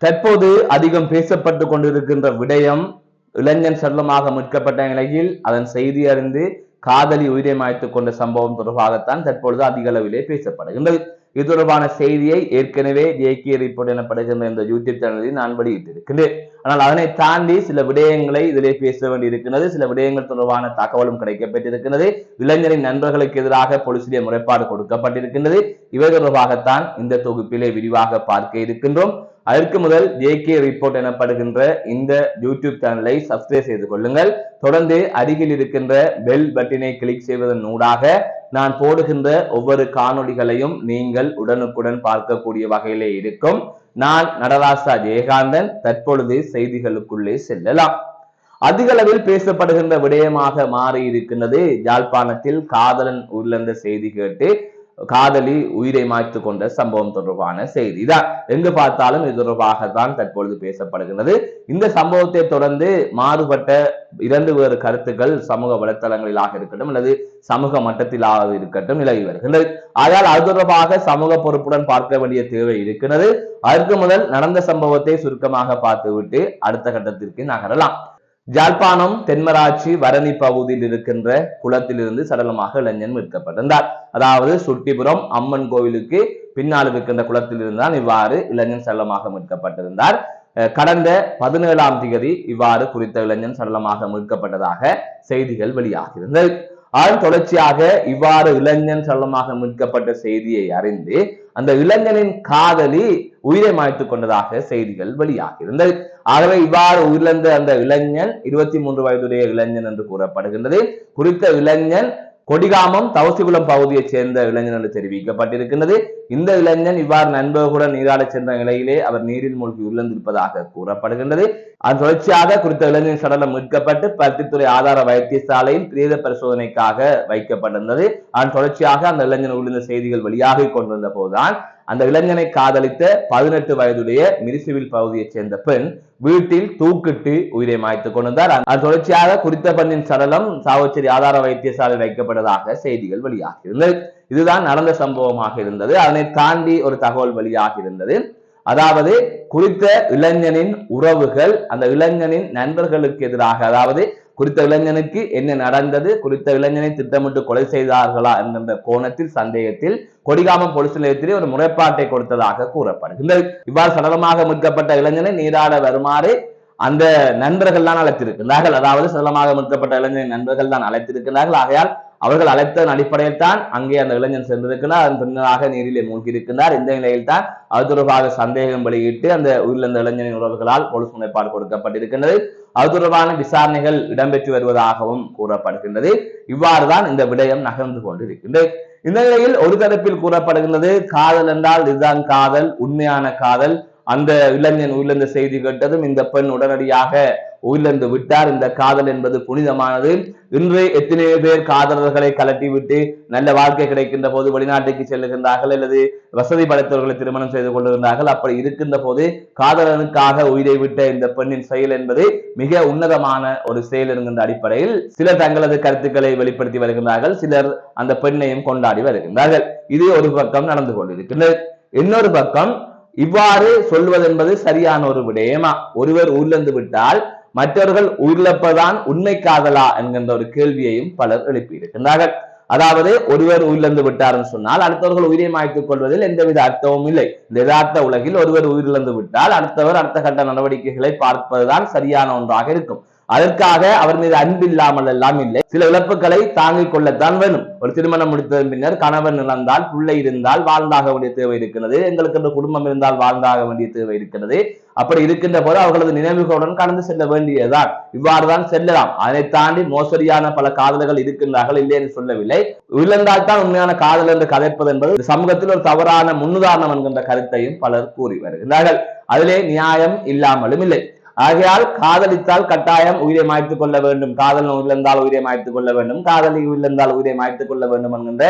தற்போது அதிகம் பேசப்பட்டு கொண்டிருக்கின்ற விடயம் இளைஞன் செல்லமாக மீட்கப்பட்ட நிலையில் அதன் செய்தி அறிந்து காதலி உயிரை மாய்த்துக் கொண்ட சம்பவம் தொடர்பாகத்தான் தற்பொழுது அதிக அளவிலே பேசப்படுகின்றது. இது தொடர்பான செய்தியை ஏற்கனவே ஜேகே ரிப்போர்ட் எனப்படுகின்ற இந்த யூடியூப் சேனலில் நான் வெளியிட்டிருக்கின்றேன். ஆனால் அதனை தாண்டி சில விடயங்களை இதிலே பேச வேண்டியிருக்கிறது. சில விடயங்கள் தொடர்பான தகவலும் கிடைக்கப்பட்டிருக்கிறது. இளைஞரின் நண்பர்களுக்கு எதிராக போலீசிலே முறைப்பாடு கொடுக்கப்பட்டிருக்கின்றது. இவை தொடர்பாகத்தான் இந்த தொகுப்பிலே விரிவாக பார்க்க இருக்கின்றோம். அதற்கு முதல் ஜேகே ரிப்போர்ட் எனப்படுகின்ற இந்த யூடியூப் சேனலை சப்ஸ்கிரைப் செய்து கொள்ளுங்கள். தொடர்ந்து அருகில் இருக்கின்ற பெல் பட்டினை கிளிக் செய்வதன் ஊடாக நான் போடுகின்ற ஒவ்வொரு காணொளிகளையும் நீங்கள் உடனுக்குடன் பார்க்கக்கூடிய வகையிலே இருக்கும். நான் நடராசா ஜெயகாந்தன். தற்பொழுது செய்திகளுக்குள்ளே செல்லலாம். அதிக அளவில் பேசப்படுகின்ற விடயமாக மாறி இருக்கின்றது யாழ்ப்பாணத்தில் காதலன் உயிரிழந்த செய்தி கேட்டு காதலி உயிரை மாய்த்து கொண்ட சம்பவம் தொடர்பான செய்தி தான். எங்கு பார்த்தாலும் இது தொடர்பாக தான் தற்பொழுது பேசப்படுகின்றது. இந்த சம்பவத்தை தொடர்ந்து மாறுபட்ட இரண்டு வேறு கருத்துக்கள் சமூக வலைத்தளங்களிலாக இருக்கட்டும் அல்லது சமூக மட்டத்திலாக இருக்கட்டும் நிலவி வருகின்றது. ஆனால் அது தொடர்பாக சமூக பொறுப்புடன் பார்க்க வேண்டிய தேவை இருக்கிறது. அதற்கு முதல் நடந்த சம்பவத்தை சுருக்கமாக பார்த்துவிட்டு அடுத்த கட்டத்திற்கு நகரலாம். ஜாழ்ப்பாணம் தென்மராட்சி வரணி பகுதியில் இருக்கின்ற குளத்திலிருந்து சடலமாக இளைஞன் மீட்கப்பட்டிருந்தார். அதாவது சுட்டிபுரம் அம்மன் கோவிலுக்கு பின்னால் இருக்கின்ற குளத்தில் இருந்தால் இவ்வாறு இளைஞன் சடலமாக மீட்கப்பட்டிருந்தார். கடந்த 17ஆம் தேதி இவ்வாறு குறித்த இளைஞன் சடலமாக மீட்கப்பட்டதாக செய்திகள் வெளியாகியிருந்தது. அதன் தொடர்ச்சியாக இவ்வாறு இளைஞன் சடலமாக மீட்கப்பட்ட செய்தியை அறிந்து அந்த இளைஞனின் காதலி உயிரை மாய்த்துக் கொண்டதாக செய்திகள் வெளியாகியிருந்தது. ஆகவே இவ்வாறு உயிரிழந்த அந்த இளைஞன் 23 வயதுடைய இளைஞன் என்று கூறப்படுகின்றது. குறித்த இளைஞன் கொடிகாமம் தவசிகுளம் பகுதியைச் சேர்ந்த இளைஞன் என்று தெரிவிக்கப்பட்டிருக்கின்றது. இந்த இளைஞன் இவ்வாறு நண்பர்களுடன் நீராட சென்ற நிலையிலே அவர் நீரில் மூழ்கி உயிரிழந்திருப்பதாக கூறப்படுகின்றது. அதன் தொடர்ச்சியாக குறித்த இளைஞன் சடலம் மீட்கப்பட்டு பருத்தித்துறை ஆதார வைத்தியசாலையில் பிரேத பரிசோதனைக்காக வைக்கப்பட்டிருந்தது. அதன் தொடர்ச்சியாக அந்த இளைஞன் உயிரிழந்த செய்திகள் வெளியாகி கொண்டிருந்த போதுதான் அந்த இளைஞனை காதலித்த 18 வயதுடைய மிரிசுவில் பகுதியைச் சேர்ந்த பெண் வீட்டில் தூக்கிட்டு உயிரை மாய்த்துக் கொண்டிருந்தார். அதன் தொடர்ச்சியாக குறித்த பெண்ணின் சடலம் சாவச்சேரி ஆதார வைத்தியசாலை வைக்கப்பட்டதாக செய்திகள் வெளியாகி இருந்தது. இதுதான் நடந்த சம்பவமாக இருந்தது. அதனை தாண்டி ஒரு தகவல் வெளியாகி இருந்தது. அதாவது குறித்த இளைஞனின் உறவுகள் அந்த இளைஞனின் நண்பர்களுக்கு எதிராக, அதாவது குறித்த இளைஞனுக்கு என்ன நடந்தது, குறித்த இளைஞனை திட்டமிட்டு கொலை செய்தார்களா என்கின்ற கோணத்தில் சந்தேகத்தில் கொடிகாமம் போலீஸ் நிலையத்திலே ஒரு முறைப்பாட்டை கொடுத்ததாக கூறப்படுகின்றது. இவ்வாறு சடலமாக மீட்கப்பட்ட இளைஞனை நீராட வருமாறு அந்த நண்பர்கள் தான் அழைத்திருக்கிறார்கள். அதாவது சடலமாக மீட்கப்பட்ட இளைஞரின் நண்பர்கள் தான் அழைத்திருக்கிறார்கள். ஆகையால் அவர்கள் அழைத்ததன் அடிப்படையில் தான் அங்கே அந்த இளைஞன் சென்றிருக்கிறார். அதன் பின்னராக நீரிலே மூழ்கி இருக்கின்றார். இந்த நிலையில் தான் அது தொடர்பாக சந்தேகம் வெளியிட்டு அந்த உயிரிழந்த இளைஞனின் உறவுகளால் போலீஸ் முறைப்பாடு கொடுக்கப்பட்டிருக்கின்றது. அது தொடர்பான விசாரணைகள் இடம்பெற்று வருவதாகவும் கூறப்படுகின்றது. இவ்வாறுதான் இந்த விடயம் நகர்ந்து கொண்டிருக்கின்றது. இந்த நிலையில் ஒரு தரப்பில் கூறப்படுகின்றது காதல் என்றால் இதுதான் காதல், உண்மையான காதல். அந்த இளைஞன் உயிரிழந்த செய்தி கேட்டதும் இந்த பெண் உடனடியாக உயிரிழந்து விட்டார். இந்த காதல் என்பது புனிதமானது. இன்று எத்தனையோ பேர் காதலர்களை கலட்டி விட்டு நல்ல வாழ்க்கை கிடைக்கின்ற போது வெளிநாட்டுக்கு செல்லுகின்றார்கள் அல்லது வசதி படைத்தவர்களை திருமணம் செய்து கொள்ளுகின்றார்கள். அப்படி இருக்கின்ற போது காதலனுக்காக உயிரை விட்ட இந்த பெண்ணின் செயல் என்பது மிக உன்னதமான ஒரு செயல் என்கின்ற அடிப்படையில் சிலர் தங்களது கருத்துக்களை வெளிப்படுத்தி வருகின்றார்கள். சிலர் அந்த பெண்ணையும் கொண்டாடி வருகின்றார்கள். இது ஒரு பக்கம் நடந்து கொண்டிருக்கின்றது. இன்னொரு பக்கம் இவ்வாறு சொல்வது என்பது சரியான ஒரு விடயமா? ஒருவர் உயிரிழந்து விட்டால் மற்றவர்கள் உயிரிழப்பதான் உண்மை காதலா என்கின்ற ஒரு கேள்வியையும் பலர் எழுப்பியிருக்கின்றார்கள். அதாவது ஒருவர் உயிரிழந்து விட்டார்னு சொன்னால் அடுத்தவர்கள் உயிரை மாய்த்துக் கொள்வதில் எந்தவித அர்த்தமும் இல்லை. இந்த யதார்த்த உலகில் ஒருவர் உயிரிழந்து விட்டால் அடுத்தவர் அடுத்த கட்ட நடவடிக்கைகளை பார்ப்பதுதான் சரியான ஒன்றாக இருக்கும். அதற்காக அவர் மீது அன்பு இல்லாமல் எல்லாம் இல்லை. சில இழப்புகளை தாங்கிக் கொள்ளத்தான் வேணும். ஒரு திருமணம் முடித்ததன் பின்னர் கணவன் இழந்தால், பிள்ளை இருந்தால் வாழ்ந்தாக வேண்டிய தேவை இருக்கிறது. எங்களுக்கு குடும்பம் இருந்தால் வாழ்ந்தாக வேண்டிய தேவை இருக்கிறது. அப்படி இருக்கின்ற போது அவர்களது நினைவுகளுடன் கடந்து செல்ல வேண்டியதுதான். இவ்வாறுதான் செல்லலாம். அதை தாண்டி மோசடியான பல காதல்கள் இருக்கின்றார்கள், இல்லை என்று சொல்லவில்லை. இழந்தால் தான் உண்மையான காதல் என்று கதைப்பது என்பது சமூகத்தில் ஒரு தவறான முன்னுதாரணம் என்கின்ற கருத்தையும் பலர் கூறி வருகின்றார்கள். அதிலே நியாயம் இல்லாமலும் இல்லை. ஆகையால் காதலித்தால் கட்டாயம் உயிரை மாய்த்துக் கொள்ள வேண்டும், காதல் உயிரிழந்தால் உயிரை மாய்த்துக் கொள்ள வேண்டும், காதலி உயிரிழந்தால் உயிரை மாய்த்துக் கொள்ள வேண்டும் என்கின்ற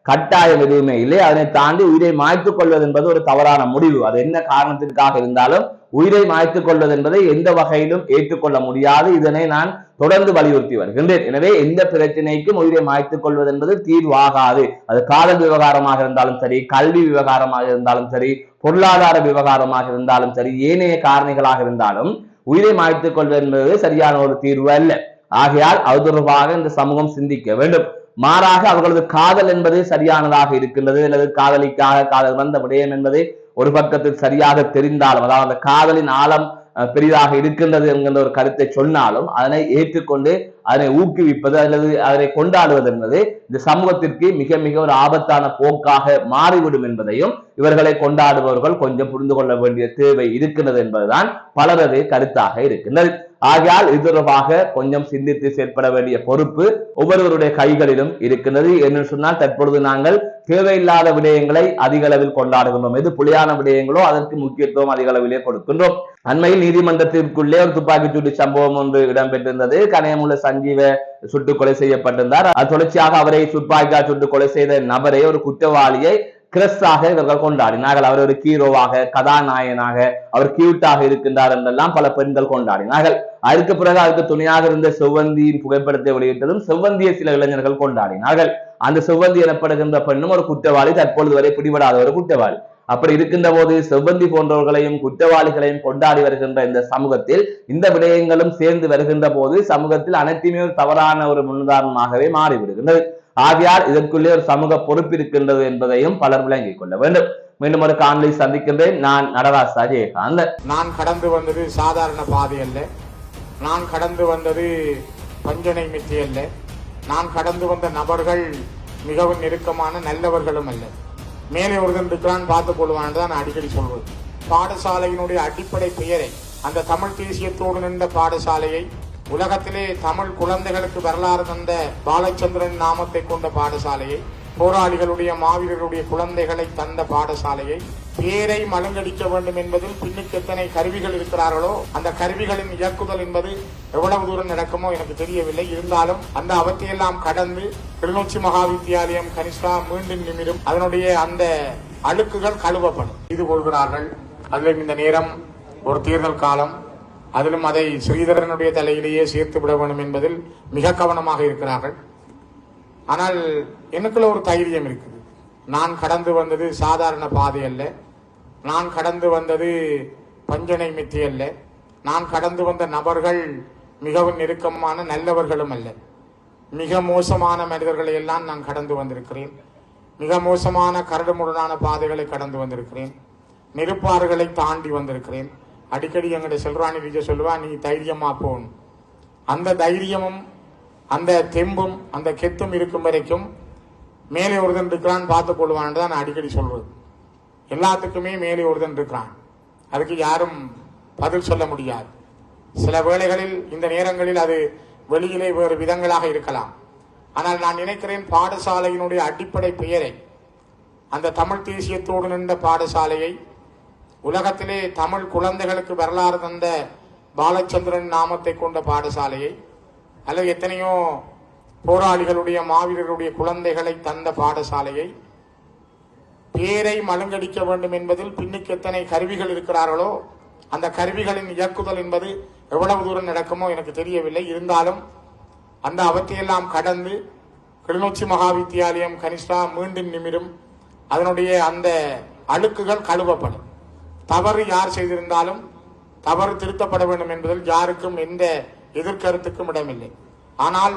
கட்டாயம் எதுவுமே இல்லை. அதனை தாண்டி உயிரை மாய்த்துக் கொள்வது என்பது ஒரு தவறான முடிவு. அது என்ன காரணத்திற்காக இருந்தாலும் உயிரை மாய்த்துக் கொள்வது என்பதை எந்த வகையிலும் ஏற்றுக்கொள்ள முடியாது. இதனை நான் தொடர்ந்து வலியுறுத்தி வருகின்றேன். எனவே எந்த பிரச்சனைக்கும் உயிரை மாய்த்துக் கொள்வது என்பது தீர்வாகாது. அது காதல் விவகாரமாக இருந்தாலும் சரி, கல்வி விவகாரமாக இருந்தாலும் சரி, பொருளாதார விவகாரமாக இருந்தாலும் சரி, ஏனைய காரணிகளாக இருந்தாலும் உயிரை மாய்த்துக் கொள்வது என்பது சரியான ஒரு தீர்வு அல்ல. ஆகையால் அது தொடர்பாக இந்த சமூகம் சிந்திக்க வேண்டும். மாறாக அவர்களது காதல் என்பது சரியானதாக இருக்கின்றது, அல்லது காதலிக்காக காதல் வந்த விடயம் என்பது ஒரு பக்கத்தில் சரியாக தெரிந்தாலும், அதாவது அந்த காதலின் ஆழம் பெரிதாக இருக்கின்றது என்கின்ற ஒரு கருத்தை சொன்னாலும் அதனை ஏற்றுக்கொண்டு அதனை ஊக்குவிப்பது அல்லது அதனை கொண்டாடுவது என்பது இந்த சமூகத்திற்கு மிக மிக ஒரு ஆபத்தான போக்காக மாறிவிடும் என்பதையும் இவர்களை கொண்டாடுபவர்கள் கொஞ்சம் புரிந்து கொள்ள வேண்டிய தேவை இருக்கின்றது என்பதுதான் பலரது கருத்தாக இருக்கின்றது. ஆகையால் இது தொடர்பாக கொஞ்சம் சிந்தித்து செயற்பட வேண்டிய பொறுப்பு ஒவ்வொருவருடைய கைகளிலும் இருக்கின்றது. என்று சொன்னால் தற்பொழுது நாங்கள் தேவையில்லாத விடயங்களை அதிக அளவில் கொண்டாடுகின்றோம். எது புலியான விடயங்களோ அதற்கு முக்கியத்துவம் அதிக அளவிலே கொடுக்கின்றோம். அண்மையில் நீதிமன்றத்திற்குள்ளே ஒரு துப்பாக்கிச்சூடு சம்பவம் ஒன்று இடம்பெற்றிருந்தது. கனையமுள்ள சஞ்சீவ சுட்டுக் கொலை செய்யப்பட்டிருந்தார். அது தொடர்ச்சியாக அவரை துப்பாக்கியால் சுட்டுக் கொலை செய்த நபரை, ஒரு குற்றவாளியை கிறிஸ்தாக இவர்கள் கொண்டாடினார்கள். அவர் ஒரு ஹீரோவாக, கதாநாயகனாக, அவர் கியூட்டாக இருக்கின்றார் என்றெல்லாம் பல பெண்கள் கொண்டாடினார்கள். அதுக்கு பிறகு அதுக்கு துணையாக இருந்த செவ்வந்தியின் புகைப்படத்தை வெளியிட்டதும் செவ்வந்தியை சில இளைஞர்கள் கொண்டாடினார்கள். அந்த செவ்வந்தி எனப்படுகின்ற பெண்ணும் ஒரு குற்றவாளி, தற்பொழுது வரை பிடிபடாத ஒரு குற்றவாளி. அப்படி இருக்கின்ற போது செவ்வந்தி போன்றவர்களையும் குற்றவாளிகளையும் கொண்டாடி வருகின்ற இந்த சமூகத்தில் இந்த விடயங்களும் சேர்ந்து வருகின்ற போது சமூகத்தில் அனைத்துமே ஒரு தவறான ஒரு முன்னுதாரணமாகவே மாறிவிடுகின்றது. ஆகையால் இதற்குள்ளே ஒரு சமூக பொறுப்பு இருக்கின்றது என்பதையும் பலர் விளங்கிக் கொள்ள வேண்டும். மீண்டும் ஒரு காணொலி சந்திக்கின்றேன். நான் நடராஜ் அஜயகாந்த். நான் கடந்து வந்தது சாதாரண பாதை அல்ல, நான் கடந்து வந்தது பஞ்சனை மித்தி அல்ல, நான் கடந்து வந்த நபர்கள் மிகவும் நெருக்கமான நல்லவர்களும் அல்ல. மேலே ஒருதன் இருக்கிறான் பார்த்துக் கொள்வான் தான் அடிக்கடி சொல்வது. பாடசாலையினுடைய அடிப்படை பெயரை, அந்த தமிழ் தேசியத்தோடு நின்ற பாடசாலையை, உலகத்திலே தமிழ் குழந்தைகளுக்கு வரலாறு தந்த பாலச்சந்திரன் நாமத்தை கொண்ட பாடசாலையை, போராளிகளுடைய மாவீரருடைய குழந்தைகளை தந்த பாடசாலையை பேரை மழுங்கடிக்க வேண்டும் என்பதில் பின்னுக்கு எத்தனை கருவிகள் இருக்கிறார்களோ அந்த கருவிகளின் இயக்குதல் என்பது எவ்வளவு தூரம் நடக்குமோ எனக்கு தெரியவில்லை. இருந்தாலும் அந்த அவற்றையெல்லாம் கடந்து கிளிநொச்சி மகாவித்தியாலயம் கனிஷ்டா மீண்டும் நிமிரும், அதனுடைய அந்த அழுக்குகள் கழுவப்படும் இது கொள்கிறார்கள். அதிலும் இந்த நேரம் ஒரு தேர்தல் காலம், அதிலும் அதை ஸ்ரீதரனுடைய தலையிலேயே சேர்த்து விட வேண்டும் என்பதில் மிக கவனமாக இருக்கிறார்கள். ஆனால் எனக்குள்ள ஒரு தைரியம் இருக்குது. நான் கடந்து வந்தது சாதாரண பாதை அல்ல, நான் கடந்து வந்தது பஞ்சனை மித்தி அல்ல, நான் கடந்து வந்த நபர்கள் மிகவும் நெருக்கமான நல்லவர்களும் அல்ல. மிக மோசமான மனிதர்களை எல்லாம் நான் கடந்து வந்திருக்கிறேன். மிக மோசமான கரடுமுரடான பாதைகளை கடந்து வந்திருக்கிறேன். நெருப்பாறுகளை தாண்டி வந்திருக்கிறேன். அடிக்கடி எங்களுடைய செல்ராணி விஜய் சொல்லுவா, நீ தைரியமா போன். அந்த தைரியமும் அந்த தெம்பும் அந்த கெத்தும் இருக்கும் வரைக்கும் மேலே ஒருதன் இருக்கிறான் பார்த்துக் கொள்வான் தான் அடிக்கடி சொல்றது. எல்லாத்துக்குமே மேலே ஒருதன் இருக்கிறான், அதுக்கு யாரும் பதில் சொல்ல முடியாது. சில வேளைகளில் இந்த நேரங்களில் அது வெளியிலே வேறு விதங்களாக இருக்கலாம். ஆனால் நான் நினைக்கிறேன் பாடசாலையினுடைய அடிப்படை பெயரை, அந்த தமிழ் தேசியத்தோடு நின்ற பாடசாலையை, உலகத்திலே தமிழ் குழந்தைகளுக்கு வரலாறு தந்த பாலச்சந்திரன் நாமத்தை கொண்ட பாடசாலையை, அல்லது எத்தனையோ போராளிகளுடைய மாவீரருடைய குழந்தைகளை தந்த பாடசாலையை பேரை மழுங்கடிக்க வேண்டும் என்பதில் பின்னுக்கு எத்தனை கருவிகள் இருக்கிறார்களோ அந்த கருவிகளின் இயக்குதல் என்பது எவ்வளவு தூரம் நடக்குமோ எனக்கு தெரியவில்லை. இருந்தாலும் அந்த அவற்றையெல்லாம் கடந்து கிளிநொச்சி மகாவித்தியாலயம் கனிஷ்டா மீண்டும் நிமிரும், அதனுடைய அந்த அழுக்குகள் கழுவப்படும். தவறு யார் செய்திருந்தாலும் தவறு திருத்தப்பட வேண்டும் என்பதில் யாருக்கும் எந்த எதிர்கருத்துக்கும் இடமில்லை. ஆனால்